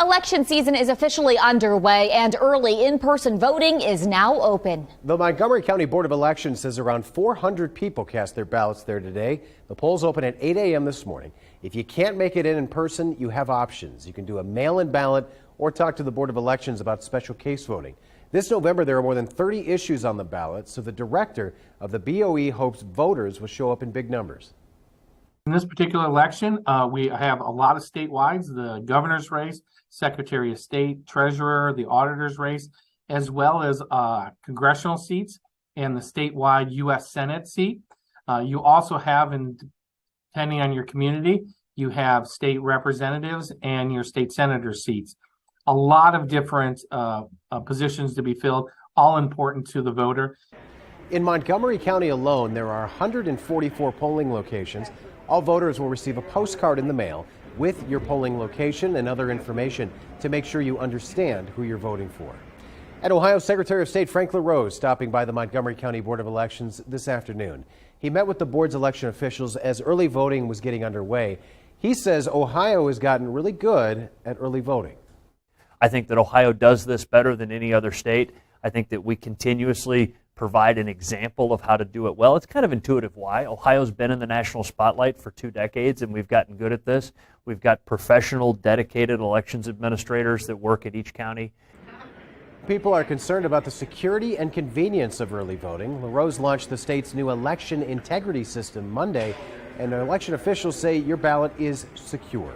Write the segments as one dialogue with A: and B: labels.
A: Election season is officially underway and early in-person voting is now open.
B: The Montgomery County Board of Elections says around 400 people cast their ballots there today. The polls open at 8 a.m. this morning. If you can't make it in person, you have options. You can do a mail-in ballot or talk to the Board of Elections about special case voting. This November, there are more than 30 issues on the ballot, so the director of the BOE hopes voters will show up in big numbers.
C: In this particular election, we have a lot of statewides, the governor's race, Secretary of State, Treasurer, the auditor's race, as well as congressional seats and the statewide U.S. Senate seat. You also have, depending on your community, you have state representatives and your state senator seats. A lot of different positions to be filled, all important to the voter.
B: In Montgomery County alone, there are 144 polling locations. All voters will receive a postcard in the mail with your polling location and other information to make sure you understand who you're voting for. And Ohio Secretary of State Frank LaRose stopping by the Montgomery County Board of Elections this afternoon. He met with the board's election officials as early voting was getting underway. He says Ohio has gotten really good at early voting.
D: I think that Ohio does this better than any other state. I think that we continuously provide an example of how to do it well. It's kind of intuitive why. Ohio's been in the national spotlight for 2 decades, and we've gotten good at this. We've got professional, dedicated elections administrators that work at each county.
B: People are concerned about the security and convenience of early voting. LaRose launched the state's new election integrity system Monday, and election officials say your ballot is secure.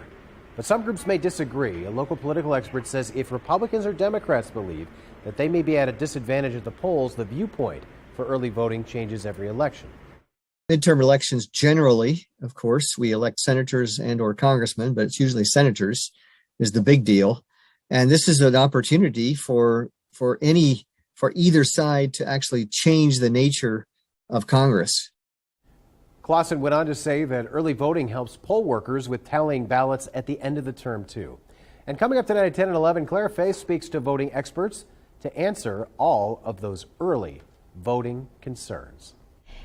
B: But some groups may disagree. A local political expert says if Republicans or Democrats believe that they may be at a disadvantage at the polls, the viewpoint for early voting changes every election.
E: Midterm elections generally, of course, we elect senators and or congressmen, but it's usually senators is the big deal. And this is an opportunity for either side to actually change the nature of Congress.
B: Clausen went on to say that early voting helps poll workers with tallying ballots at the end of the term, too. And coming up tonight at 10 and 11, Claire Fay speaks to voting experts to answer all of those early voting concerns.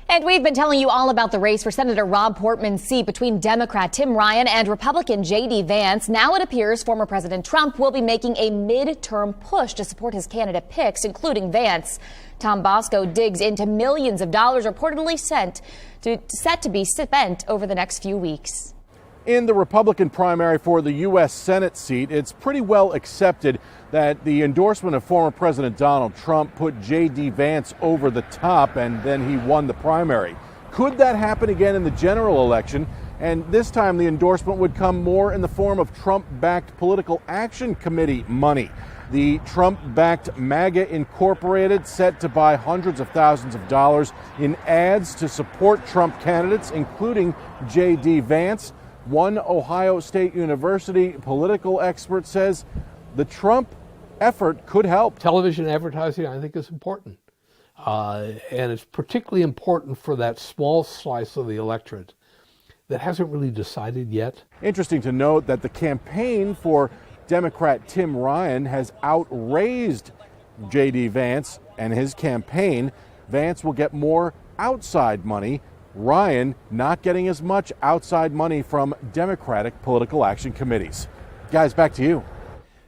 A: And we've been telling you all about the race for Senator Rob Portman's seat between Democrat Tim Ryan and Republican J.D. Vance. Now it appears former President Trump will be making a midterm push to support his candidate picks, including Vance. Tom Bosco digs into millions of dollars reportedly set to be spent over the next few weeks.
F: In the Republican primary for the U.S. Senate seat, it's pretty well accepted that the endorsement of former President Donald Trump put J.D. Vance over the top, and then he won the primary. Could that happen again in the general election? And this time the endorsement would come more in the form of Trump-backed Political Action Committee money. The Trump-backed MAGA Incorporated set to buy hundreds of thousands of dollars in ads to support Trump candidates, including J.D. Vance. One Ohio State University political expert says the Trump effort could help.
G: Television advertising, I think, is important. And it's particularly important for that small slice of the electorate that hasn't really decided yet.
F: Interesting to note that the campaign for Democrat Tim Ryan has outraised J.D. Vance and his campaign. Vance will get more outside money. Ryan not getting as much outside money from Democratic political action committees. Guys, back to you.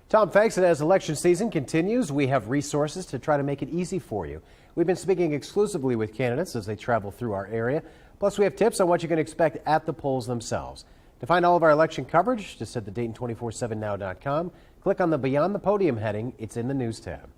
B: Tom, thanks. And as election season continues, we have resources to try to make it easy for you. We've been speaking exclusively with candidates as they travel through our area. Plus, we have tips on what you can expect at the polls themselves. To find all of our election coverage, just head to Dayton247now.com. Click on the Beyond the Podium heading. It's in the News tab.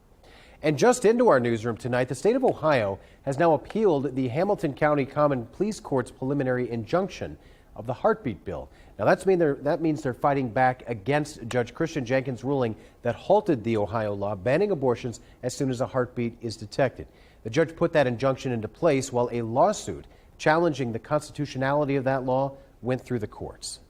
B: And just into our newsroom tonight, the state of Ohio has now appealed the Hamilton County Common Pleas Court's preliminary injunction of the heartbeat bill. Now that means they're fighting back against Judge Christian Jenkins' ruling that halted the Ohio law banning abortions as soon as a heartbeat is detected. The judge put that injunction into place while a lawsuit challenging the constitutionality of that law went through the courts.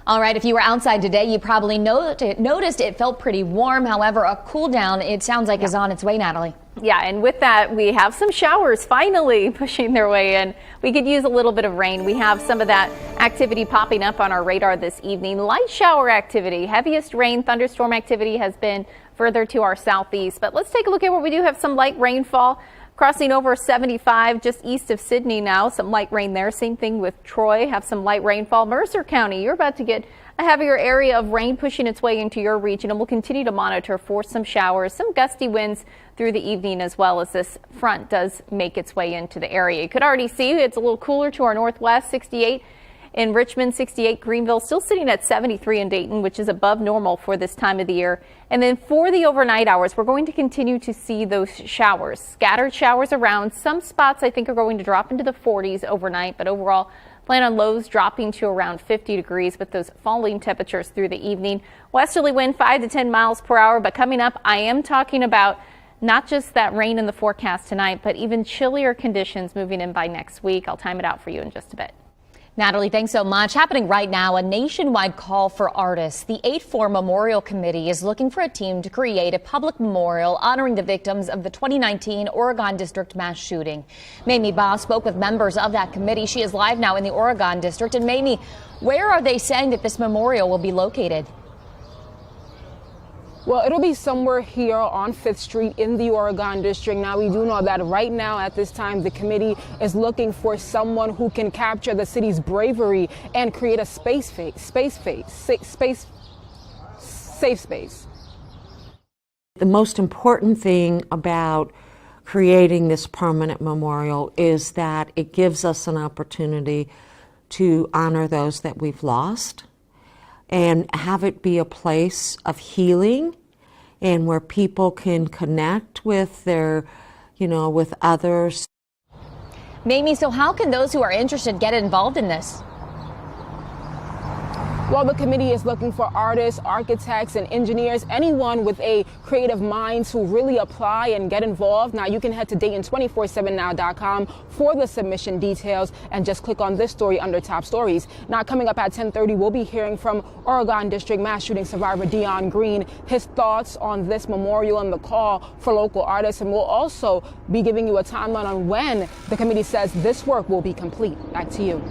A: All right, if you were outside today, you probably noticed it felt pretty warm. However, a cool down, it sounds like, is on its way, Natalie.
H: Yeah, and with that, we have some showers finally pushing their way in. We could use a little bit of rain. We have some of that activity popping up on our radar this evening. Light shower activity, heaviest rain, thunderstorm activity has been further to our southeast. But let's take a look at where we do have some light rainfall. Crossing over 75 just east of Sydney now, some light rain there. Same thing with Troy, have some light rainfall. Mercer County, you're about to get A heavier area of rain pushing its way into your region, and we'll continue to monitor for some showers, some gusty winds through the evening as well as this front does make its way into the area. You could already see it's a little cooler to our northwest, 68 in Richmond, 68 Greenville, still sitting at 73 in Dayton, which is above normal for this time of the year. And then for the overnight hours, we're going to continue to see those showers, scattered showers around. Some spots I think are going to drop into the 40s overnight, but overall plan on lows dropping to around 50 degrees with those falling temperatures through the evening. Westerly wind 5 to 10 miles per hour. But coming up, I am talking about not just that rain in the forecast tonight, but even chillier conditions moving in by next week. I'll time it out for you in just a bit.
A: Natalie, thanks so much. Happening right now, a nationwide call for artists. The 8-4 Memorial Committee is looking for a team to create a public memorial honoring the victims of the 2019 Oregon District mass shooting. Mamie Ba spoke with members of that committee. She is live now in the Oregon District. And Mamie, where are they saying that this memorial will be located?
I: Well, it'll be somewhere here on 5th Street in the Oregon District. Now, we do know that right now at this time, the committee is looking for someone who can capture the city's bravery and create a safe space.
J: The most important thing about creating this permanent memorial is that it gives us an opportunity to honor those that we've lost and have it be a place of healing and where people can connect with their, with others.
A: Mamie, so how can those who are interested get involved in this?
I: Well, the committee is looking for artists, architects, and engineers, anyone with a creative mind to really apply and get involved. Now, you can head to Dayton247now.com for the submission details and just click on this story under top stories. Now, coming up at 10:30, we'll be hearing from Oregon District mass shooting survivor Greene, his thoughts on this memorial and the call for local artists. And we'll also be giving you a timeline on when the committee says this work will be complete. Back to you.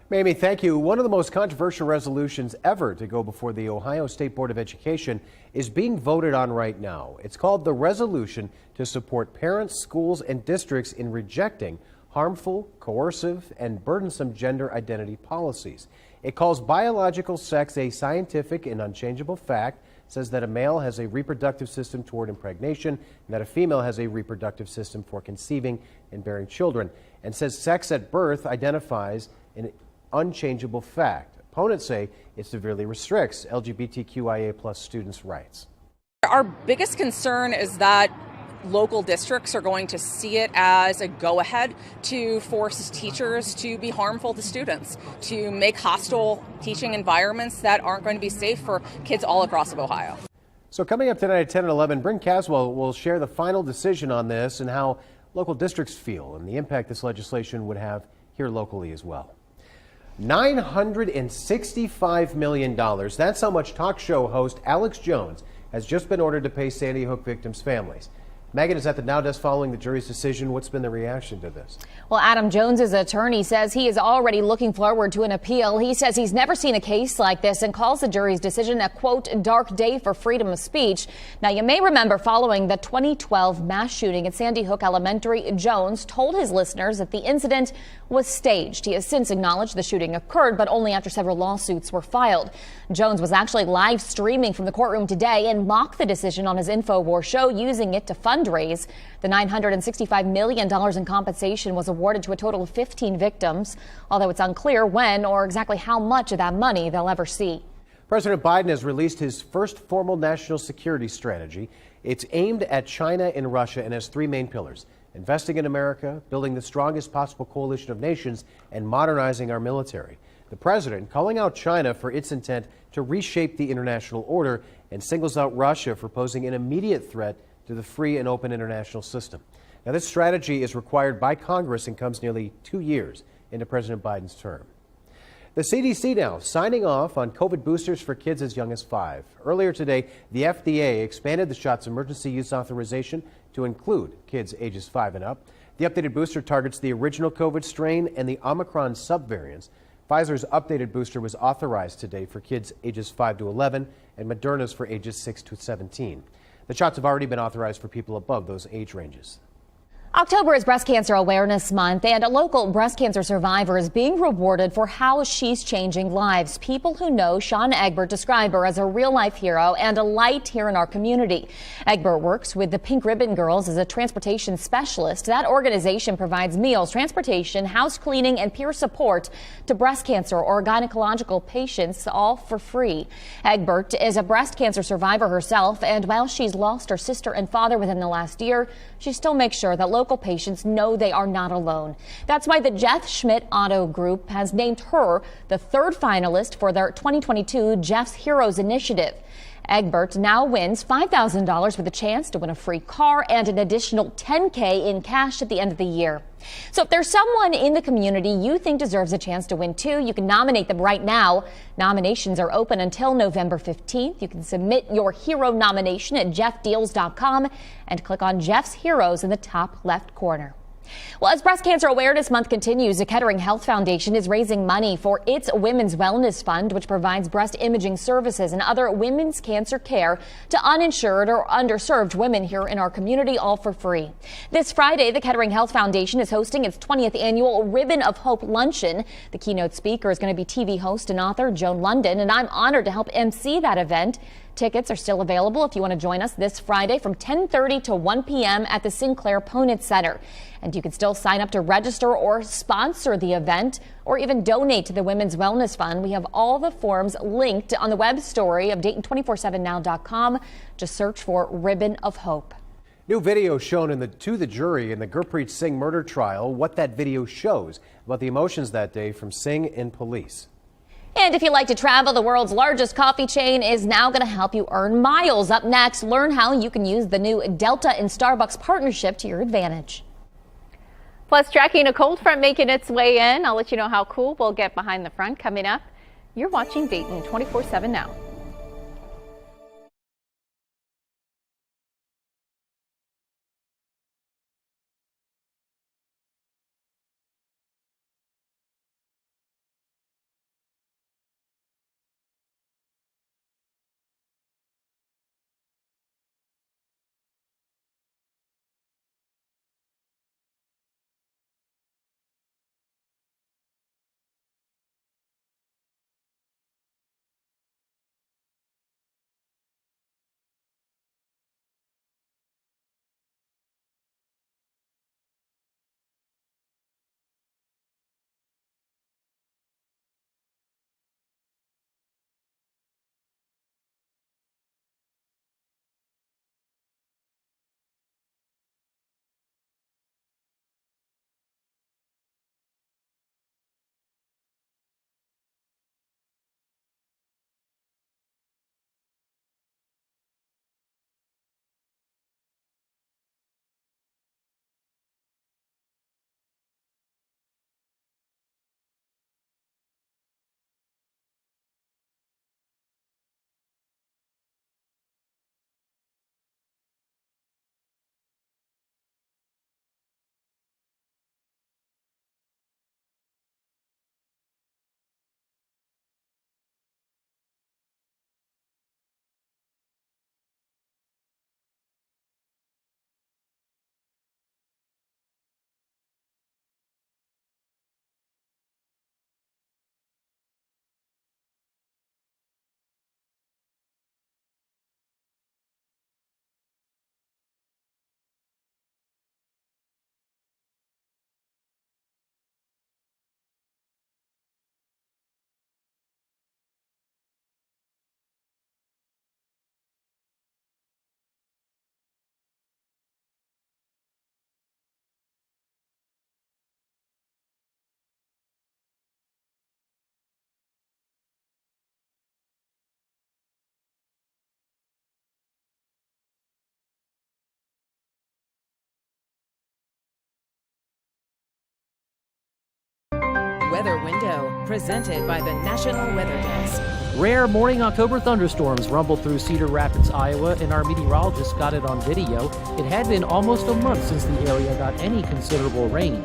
B: Mamie, thank you. One of the most controversial resolutions ever to go before the Ohio State Board of Education is being voted on right now. It's called the Resolution to Support Parents, Schools, and Districts in Rejecting Harmful, Coercive, and Burdensome Gender Identity Policies. It calls biological sex a scientific and unchangeable fact, says that a male has a reproductive system toward impregnation and that a female has a reproductive system for conceiving and bearing children, and says sex at birth identifies an unchangeable fact. Opponents say it severely restricts LGBTQIA+ students' rights.
K: Our biggest concern is that local districts are going to see it as a go-ahead to force teachers to be harmful to students, to make hostile teaching environments that aren't going to be safe for kids all across Ohio.
B: So coming up tonight at 10 and 11, Bryn Caswell will share the final decision on this and how local districts feel and the impact this legislation would have here locally as well. $965 million. That's how much talk show host Alex Jones has just been ordered to pay Sandy Hook victims' families. Megan is at the Now Desk following the jury's decision. What's been the reaction to this?
A: Well, Adam Jones's attorney says he is already looking forward to an appeal. He says he's never seen a case like this and calls the jury's decision a, quote, dark day for freedom of speech. Now, you may remember following the 2012 mass shooting at Sandy Hook Elementary, Jones told his listeners that the incident was staged. He has since acknowledged the shooting occurred, but only after several lawsuits were filed. Jones was actually live streaming from the courtroom today and mocked the decision on his InfoWars show, using it to fundraise. The $965 million in compensation was awarded to a total of 15 victims, although it's unclear when or exactly how much of that money they'll ever see.
B: President Biden has released his first formal national security strategy. It's aimed at China and Russia and has three main pillars: investing in America, building the strongest possible coalition of nations, and modernizing our military. The president calling out China for its intent to reshape the international order and singles out Russia for posing an immediate threat to the free and open international system. Now, this strategy is required by Congress and comes nearly 2 years into President Biden's term. The CDC now signing off on COVID boosters for kids as young as 5. Earlier today, the FDA expanded the shot's emergency use authorization to include kids ages 5 and up. The updated booster targets the original COVID strain and the Omicron subvariants. Pfizer's updated booster was authorized today for kids ages 5 to 11 and Moderna's for ages 6 to 17. The shots have already been authorized for people above those age ranges.
A: October is Breast Cancer Awareness Month, and a local breast cancer survivor is being rewarded for how she's changing lives. People who know Sean Egbert describe her as a real-life hero and a light here in our community. Egbert works with the Pink Ribbon Girls as a transportation specialist. That organization provides meals, transportation, house cleaning, and peer support to breast cancer or gynecological patients, all for free. Egbert is a breast cancer survivor herself, and while she's lost her sister and father within the last year, she still makes sure that local patients know they are not alone. That's why the Jeff Schmidt Auto Group has named her the third finalist for their 2022 Jeff's Heroes Initiative. Egbert now wins $5,000 with a chance to win a free car and an additional $10K in cash at the end of the year. So if there's someone in the community you think deserves a chance to win too, you can nominate them right now. Nominations are open until November 15th. You can submit your hero nomination at jeffdeals.com and click on Jeff's Heroes in the top left corner. Well, as Breast Cancer Awareness Month continues, the Kettering Health Foundation is raising money for its Women's Wellness Fund, which provides breast imaging services and other women's cancer care to uninsured or underserved women here in our community, all for free. This Friday, the Kettering Health Foundation is hosting its 20th annual Ribbon of Hope Luncheon. The keynote speaker is going to be TV host and author Joan London, and I'm honored to help MC that event. Tickets are still available if you want to join us this Friday from 10:30 to 1 p.m. at the Sinclair Ponit Center. And you can still sign up to register or sponsor the event or even donate to the Women's Wellness Fund. We have all the forms linked on the web story of Dayton247now.com. Just search for Ribbon of Hope.
B: New video shown to the jury in the Gurpreet Singh murder trial. What that video shows about the emotions that day from Singh and police.
A: And if you like to travel, the world's largest coffee chain is now going to help you earn miles. Up next, learn how you can use the new Delta and Starbucks partnership to your advantage.
H: Plus, tracking a cold front making its way in. I'll let you know how cool we'll get behind the front coming up. You're watching Dayton 24/7 now.
L: Weather Window, presented by the National Weather Desk.
M: Rare morning October thunderstorms rumbled through Cedar Rapids, Iowa, and our meteorologists got it on video. It had been almost a month since the area got any considerable rain.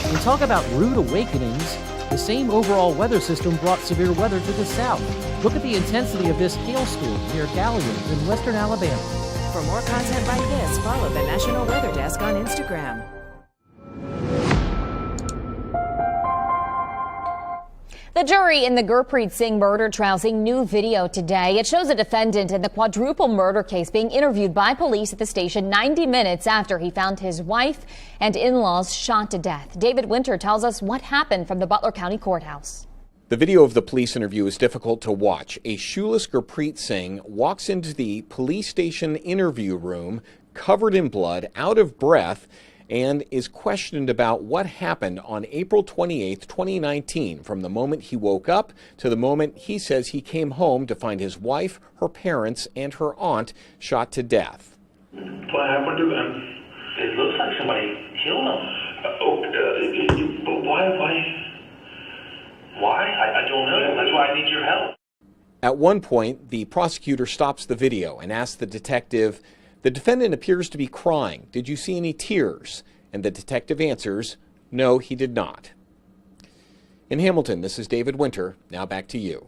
M: We talk about rude awakenings. The same overall weather system brought severe weather to the south. Look at the intensity of this hailstorm near Galion in western Alabama.
L: For more content like this, follow the National Weather Desk on Instagram.
A: The jury in the Gurpreet Singh murder trial seeing new video today. It shows a defendant in the quadruple murder case being interviewed by police at the station 90 minutes after he found his wife and in-laws shot to death. David Winter tells us what happened from the Butler County Courthouse.
N: The video of the police interview is difficult to watch. A shoeless Gurpreet Singh walks into the police station interview room covered in blood, out of breath, and is questioned about what happened on April 28, 2019, from the moment he woke up to the moment he says he came home to find his wife, her parents, and her aunt shot to death.
O: What happened to them? It looks like somebody killed them. But why? I don't know. That's why I need your help.
N: At one point, the prosecutor stops the video and asks the detective, "The defendant appears to be crying. Did you see any tears?" And the detective answers, "No, he did not." In Hamilton, this is David Winter. Now back to you.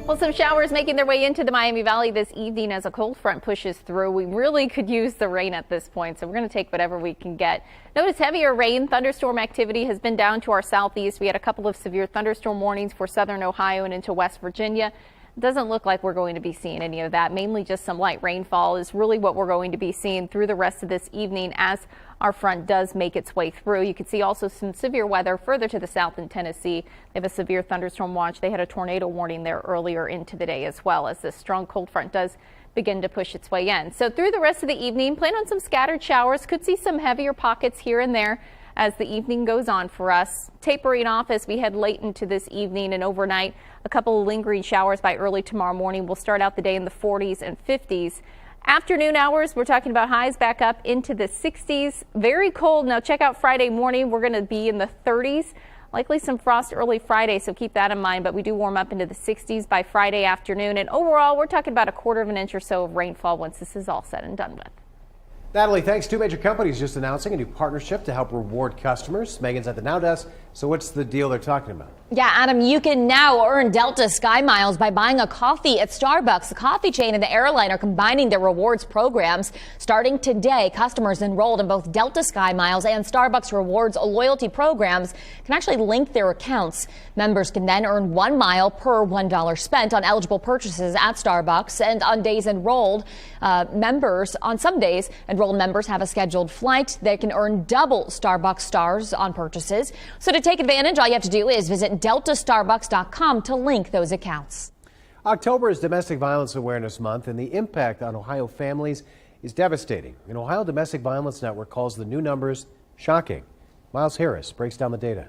H: Well, some showers making their way into the Miami Valley this evening as a cold front pushes through. We really could use the rain at this point, so we're going to take whatever we can get. Notice heavier rain. Thunderstorm activity has been down to our southeast. We had a couple of severe thunderstorm warnings for southern Ohio and into West Virginia. It doesn't look like we're going to be seeing any of that. Mainly just some light rainfall is really what we're going to be seeing through the rest of this evening as our front does make its way through. You can see also some severe weather further to the south in Tennessee. They have a severe thunderstorm watch. They had a tornado warning there earlier into the day as well, as this strong cold front does begin to push its way in. So through the rest of the evening, plan on some scattered showers. Could see some heavier pockets here and there as the evening goes on for us. Tapering off as we head late into this evening and overnight. A couple of lingering showers by early tomorrow morning. We'll start out the day in the 40s and 50s. Afternoon hours, we're talking about highs back up into the 60s. Very cold. Now check out Friday morning. We're going to be in the 30s. Likely some frost early Friday, so keep that in mind. But we do warm up into the 60s by Friday afternoon. And overall, we're talking about a quarter of an inch or so of rainfall once this is all said and done with.
B: Natalie, thanks. Two major companies just announcing a new partnership to help reward customers. Megan's at the Now Desk. So what's the deal they're talking about?
A: Yeah, Adam, you can now earn Delta Sky Miles by buying a coffee at Starbucks. The coffee chain and the airline are combining their rewards programs. Starting today, customers enrolled in both Delta Sky Miles and Starbucks Rewards loyalty programs can actually link their accounts. Members can then earn 1 mile per $1 spent on eligible purchases at Starbucks. And on days enrolled, on some days, enrolled members have a scheduled flight. They can earn double Starbucks stars on purchases. So to take advantage, all you have to do is visit deltastarbucks.com to link those accounts.
B: October is Domestic Violence Awareness Month, and the impact on Ohio families is devastating. An Ohio Domestic Violence Network calls the new numbers shocking. Miles Harris breaks down the data.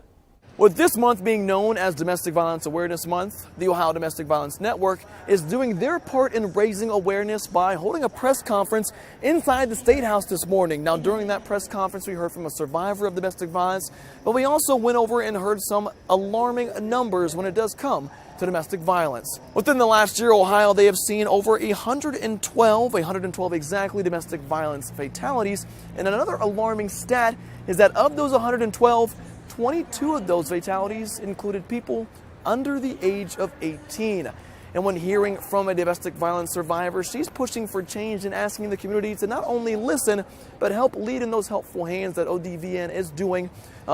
P: With this month being known as Domestic Violence Awareness Month, the Ohio Domestic Violence Network is doing their part in raising awareness by holding a press conference inside the State House this morning. Now, during that press conference, we heard from a survivor of domestic violence, but we also went over and heard some alarming numbers when it does come to domestic violence. Within the last year, Ohio, they have seen over 112 exactly, domestic violence fatalities. And another alarming stat is that of those 112, 22 of those fatalities included people under the age of 18. And when hearing from a domestic violence survivor, she's pushing for change and asking the community to not only listen, but help lead in those helpful hands that ODVN is doing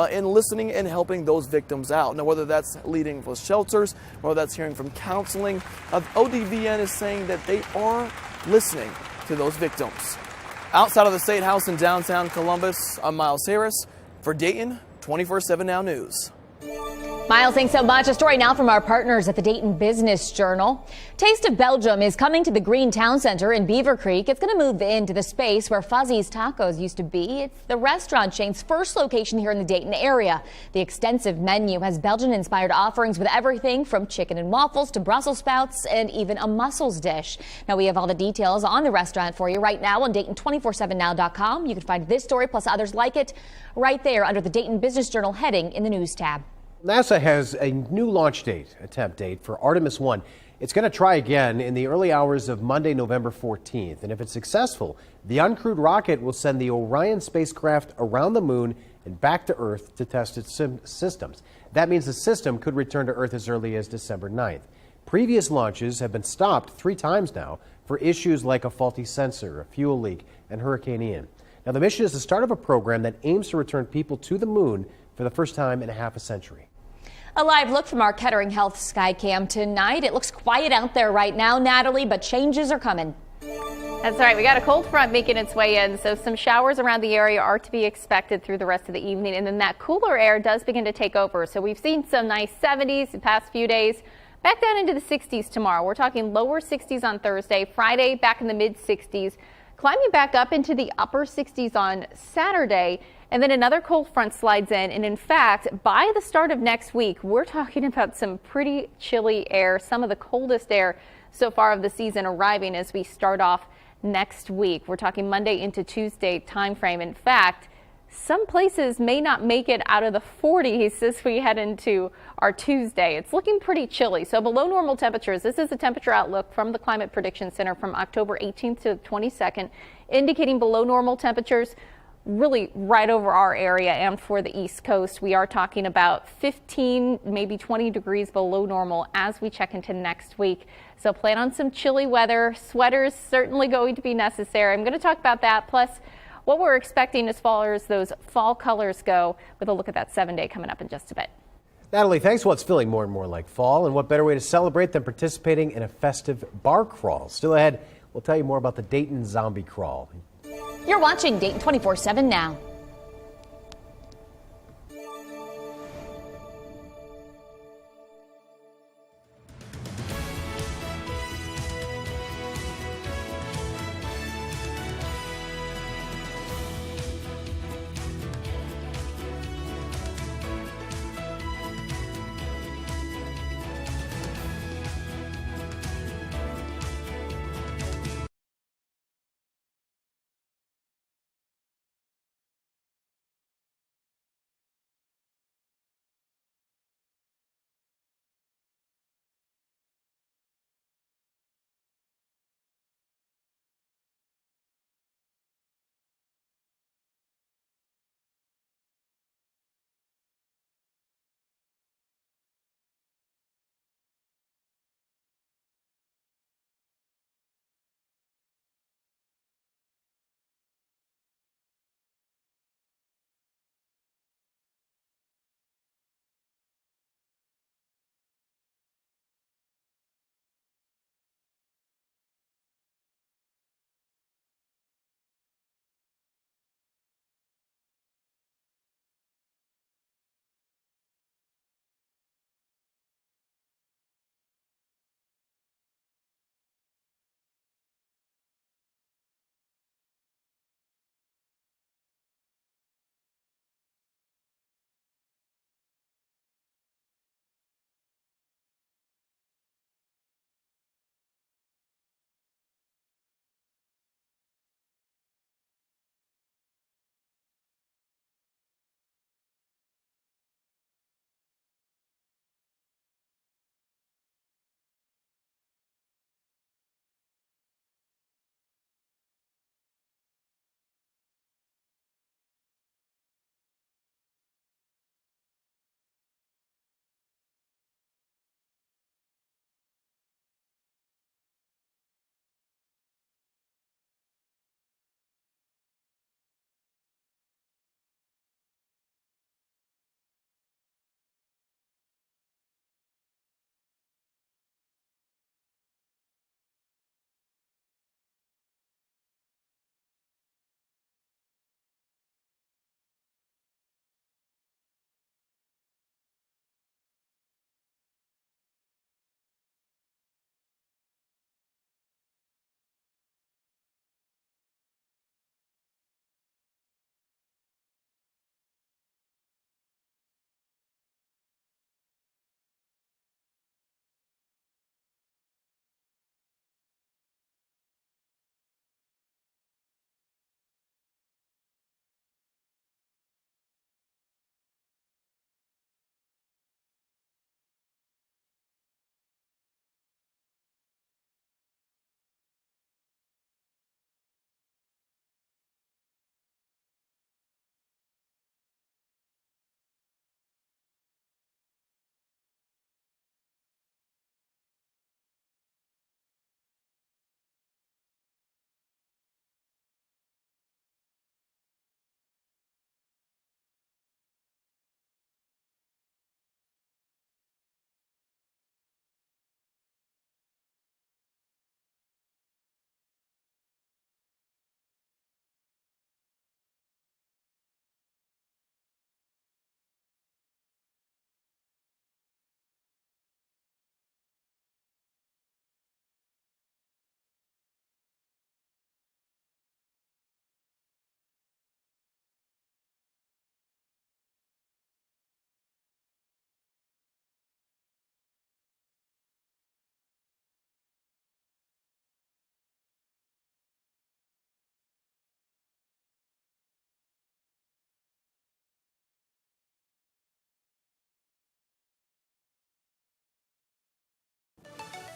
P: in listening and helping those victims out. Now, whether that's leading with shelters, whether that's hearing from counseling, ODVN is saying that they are listening to those victims. Outside of the State House in downtown Columbus, I'm Miles Harris for Dayton 24/7 Now News.
A: Miles, thanks so much. A story now from our partners at the Dayton Business Journal. Taste of Belgium is coming to the Greene Town Center in Beaver Creek. It's going to move into the space where Fuzzy's Tacos used to be. It's the restaurant chain's first location here in the Dayton area. The extensive menu has Belgian-inspired offerings with everything from chicken and waffles to Brussels sprouts and even a mussels dish. Now, we have all the details on the restaurant for you right now on Dayton247now.com. You can find this story plus others like it right there under the Dayton Business Journal heading in the News tab.
B: NASA has a new launch attempt date for Artemis 1. It's going to try again in the early hours of Monday, November 14th. And if it's successful, the uncrewed rocket will send the Orion spacecraft around the moon and back to Earth to test its systems. That means the system could return to Earth as early as December 9th. Previous launches have been stopped 3 times now for issues like a faulty sensor, a fuel leak, and Hurricane Ian. Now, the mission is the start of a program that aims to return people to the moon for the first time in half a century.
A: A live look from our Kettering Health Skycam tonight. It looks quiet out there right now, Natalie, but changes are coming.
H: That's right. We got a cold front making its way in, so some showers around the area are to be expected through the rest of the evening, and then that cooler air does begin to take over. So we've seen some nice 70s the past few days, back down into the 60s tomorrow. We're talking lower 60s on Thursday, Friday back in the mid 60s, climbing back up into the upper 60s on Saturday, and then another cold front slides in. And in fact, by the start of next week, we're talking about some pretty chilly air, some of the coldest air so far of the season arriving as we start off next week. We're talking Monday into Tuesday timeframe. In fact, some places may not make it out of the 40s as we head into our Tuesday. It's looking pretty chilly. So below normal temperatures. This is the temperature outlook from the Climate Prediction Center from October 18th to 22nd, indicating below normal temperatures really right over our area and for the East Coast. We are talking about 15, maybe 20 degrees below normal as we check into next week. So plan on some chilly weather. Sweaters certainly going to be necessary. I'm going to talk about that, plus what we're expecting as far as those fall colors go, with a look at that 7-day coming up in just a bit.
B: Natalie, thanks. Well, it's feeling more and more like fall, and what better way to celebrate than participating in a festive bar crawl? Still ahead, we'll tell you more about the Dayton Zombie Crawl.
A: You're watching Dayton 24/7 now.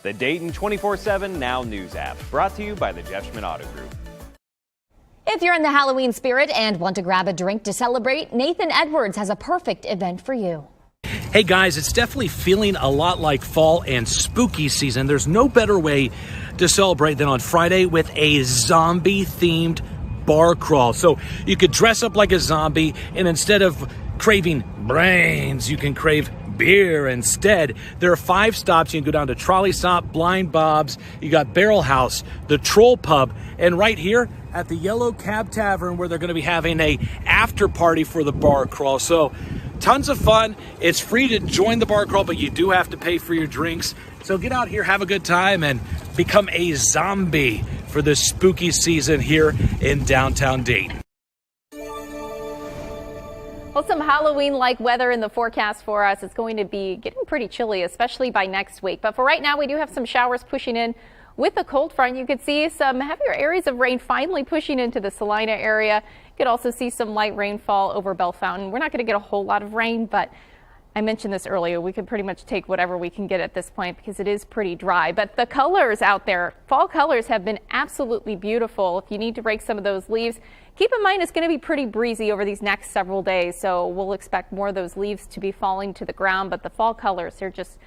Q: The Dayton 24/7 Now News app, brought to you by the Jeff Schmidt Auto Group.
A: If you're in the Halloween spirit and want to grab a drink to celebrate, Nathan Edwards has a perfect event for you.
R: Hey guys, it's definitely feeling a lot like fall and spooky season. There's no better way to celebrate than on Friday with a zombie-themed bar crawl. So you could dress up like a zombie, and instead of craving brains, you can crave beer instead. There are 5 stops. You can go down to Trolley Stop, Blind Bob's, you got Barrel House, the Troll Pub, and right here at the Yellow Cab Tavern, where they're going to be having a after party for the bar crawl. So tons of fun. It's free to join the bar crawl, but you do have to pay for your drinks. So get out here, have a good time, and become a zombie for this spooky season here in downtown Dayton.
H: Well, some Halloween-like weather in the forecast for us. It's going to be getting pretty chilly, especially by next week. But for right now, we do have some showers pushing in with the cold front. You could see some heavier areas of rain finally pushing into the Salina area. You could also see some light rainfall over Bell Fountain. We're not going to get a whole lot of rain, but I mentioned this earlier. We could pretty much take whatever we can get at this point because it is pretty dry. But the colors out there, fall colors, have been absolutely beautiful. If you need to rake some of those leaves, keep in mind it's going to be pretty breezy over these next several days. So we'll expect more of those leaves to be falling to the ground. But the fall colors, they're just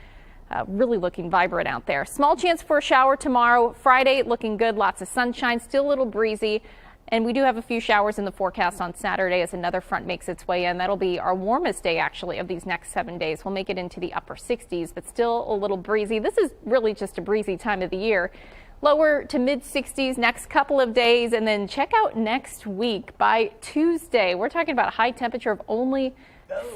H: really looking vibrant out there. Small chance for a shower tomorrow. Friday looking good. Lots of sunshine, still a little breezy. And we do have a few showers in the forecast on Saturday as another front makes its way in. That'll be our warmest day, actually, of these next 7 days. We'll make it into the upper 60s, but still a little breezy. This is really just a breezy time of the year. Lower to mid 60s next couple of days, and then check out next week. By Tuesday, we're talking about a high temperature of only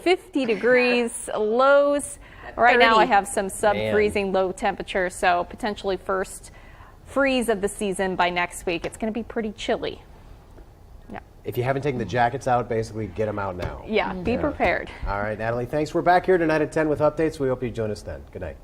H: 50 degrees. Lows right now I have some sub-freezing low temperatures, so potentially first freeze of the season by next week. It's going to be pretty chilly.
B: If you haven't taken the jackets out, basically get them out now.
H: Yeah, be prepared.
B: All right, Natalie, thanks. We're back here tonight at 10 with updates. We hope you join us then. Good night.